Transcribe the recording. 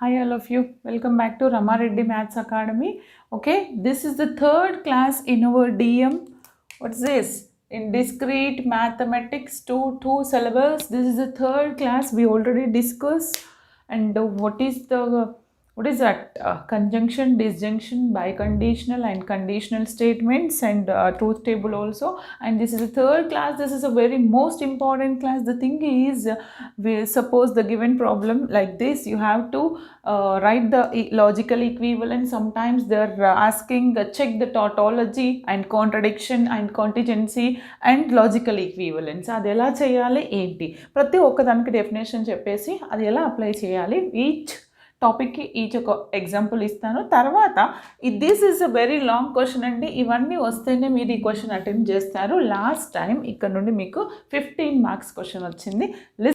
Hi all of you. Welcome back to Ramareddy Maths Academy. Okay, this is the third class in our DM. What's this? In discrete mathematics 2 syllabus. This is the third class we already discussed. And what is that? Conjunction, disjunction, biconditional, and conditional statements, and truth table also. And this is the third class. This is a very most important class. The thing is, we suppose the given problem like this. You have to write the logical equivalent. Sometimes they're asking check the tautology and contradiction and contingency and logical equivalence అది ఎలా చేయాలి ఏంటి ప్రతి ఒక్కదానికి definition చెప్పేసి అది ఎలా apply చేయాలి ఈచ్ టాపిక్కి ఈచ్ ఒక ఎగ్జాంపుల్ ఇస్తాను. తర్వాత this is a very long question అండి. ఇవన్నీ వస్తేనే మీరు ఈ క్వశ్చన్ అటెంప్ట్ చేస్తారు. లాస్ట్ టైం ఇక్కడ నుండి మీకు 15 మార్క్స్ క్వశ్చన్ వచ్చింది.